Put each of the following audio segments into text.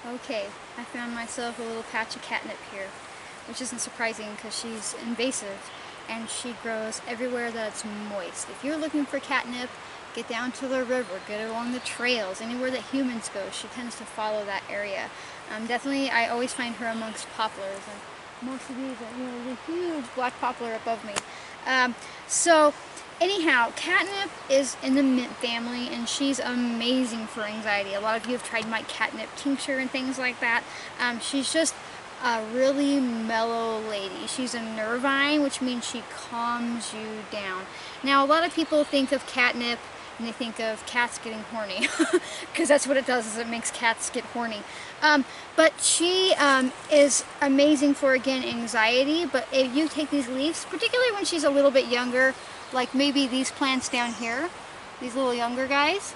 Okay, I found myself a little patch of catnip here, which isn't surprising because she's invasive and she grows everywhere that's moist. If you're looking for catnip, get down to the river, get along the trails, anywhere that humans go. She tends to follow that area. Definitely, I always find her amongst poplars, and most of these are, the huge black poplar above me. So anyhow, catnip is in the mint family, and she's amazing for anxiety. A lot of you have tried my catnip tincture and things like that. She's just a really mellow lady. She's a nervine, which means she calms you down. Now, a lot of people think of catnip and they think of cats getting horny, because that's what it does, is it makes cats get horny. But she is amazing for, again, anxiety. But if you take these leaves, particularly when she's a little bit younger, like maybe these plants down here, these little younger guys,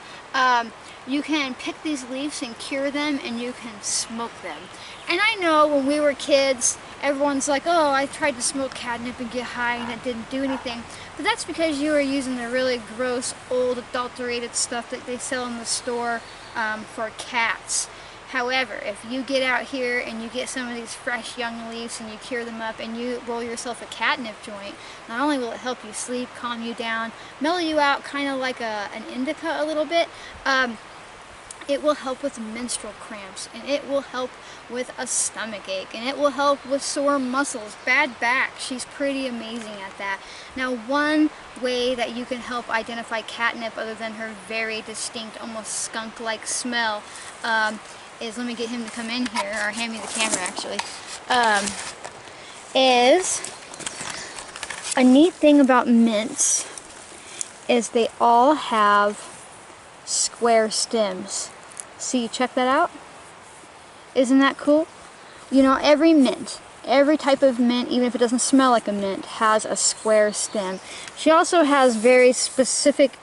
you can pick these leaves and cure them, and you can smoke them. And I know when we were kids, everyone's like, oh, I tried to smoke catnip and get high and it didn't do anything. But that's because you were using the really gross, old, adulterated stuff that they sell in the store for cats. However, if you get out here and you get some of these fresh young leaves and you cure them up and you roll yourself a catnip joint, not only will it help you sleep, calm you down, mellow you out, kind of like an indica a little bit, it will help with menstrual cramps, and it will help with a stomach ache, and it will help with sore muscles, bad back. She's pretty amazing at that. Now, one way that you can help identify catnip, other than her very distinct, almost skunk-like smell, is, let me get him to come in here, or hand me the camera actually, is a neat thing about mints is they all have square stems. See, check that out. Isn't that cool? You know, every mint, every type of mint, even if it doesn't smell like a mint, has a square stem. She also has very specific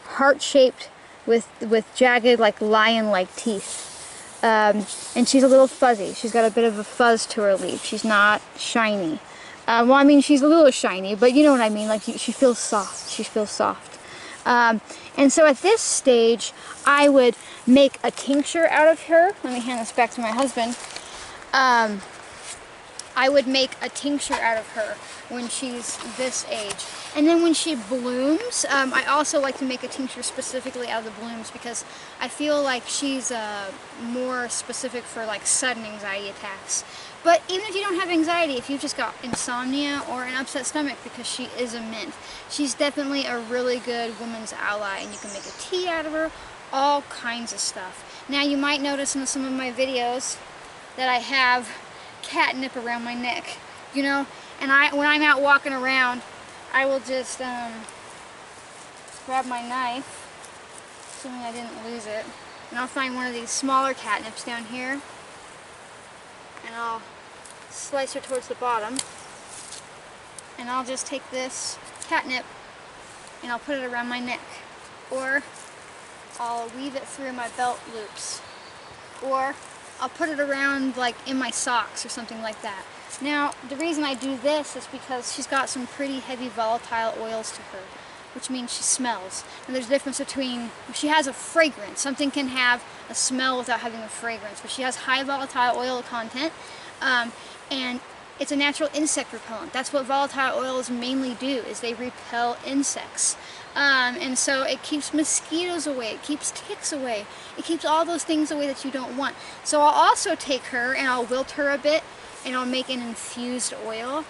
heart-shaped with jagged, like lion-like teeth. And she's a little fuzzy. She's got a bit of a fuzz to her leaf. She's not shiny. Well, I mean, she's a little shiny, but you know what I mean. Like, she feels soft. She feels soft. And so at this stage, I would make a tincture out of her. Let me hand this back to my husband. I would make a tincture out of her when she's this age. And then when she blooms, I also like to make a tincture specifically out of the blooms, because I feel like she's more specific for like sudden anxiety attacks. But even if you don't have anxiety, if you've just got insomnia or an upset stomach, because she is a mint, she's definitely a really good woman's ally, and you can make a tea out of her, all kinds of stuff. Now, you might notice in some of my videos that I have catnip around my neck, you know, and when I'm out walking around, I will just grab my knife, assuming I didn't lose it, and I'll find one of these smaller catnips down here, and I'll slice her towards the bottom, and I'll just take this catnip and I'll put it around my neck, or I'll weave it through my belt loops, or I'll put it around like in my socks or something like that. Now, the reason I do this is because she's got some pretty heavy volatile oils to her, which means she smells. And there's a difference between, she has a fragrance. Something can have a smell without having a fragrance, but she has high volatile oil content, and it's a natural insect repellent. That's what volatile oils mainly do, is they repel insects. And so it keeps mosquitoes away, it keeps ticks away, it keeps all those things away that you don't want. So I'll also take her and I'll wilt her a bit, and I'll make an infused oil,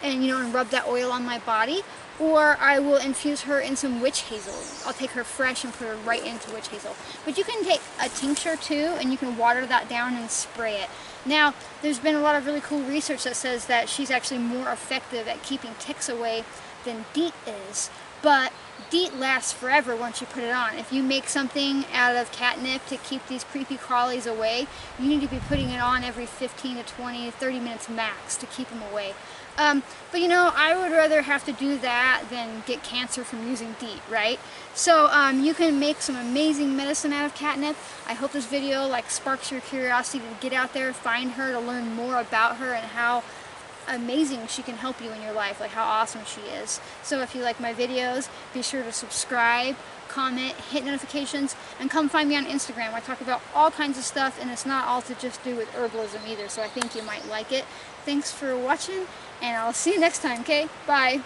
and rub that oil on my body, or I will infuse her in some witch hazel. I'll take her fresh and put her right into witch hazel. But you can take a tincture too, and you can water that down and spray it. Now, there's been a lot of really cool research that says that she's actually more effective at keeping ticks away than DEET is. But DEET lasts forever once you put it on. If you make something out of catnip to keep these creepy crawlies away, you need to be putting it on every 15 to 20, 30 minutes max to keep them away. But you know, I would rather have to do that than get cancer from using DEET, right? So you can make some amazing medicine out of catnip. I hope this video sparks your curiosity to get out there, find her, to learn more about her and how amazing she can help you in your life, like how awesome she is. So if you like my videos, be sure to subscribe, comment, hit notifications, and come find me on Instagram. I talk about all kinds of stuff, and it's not all to just do with herbalism either, so I think you might like it. Thanks for watching, and I'll see you next time, okay? Bye!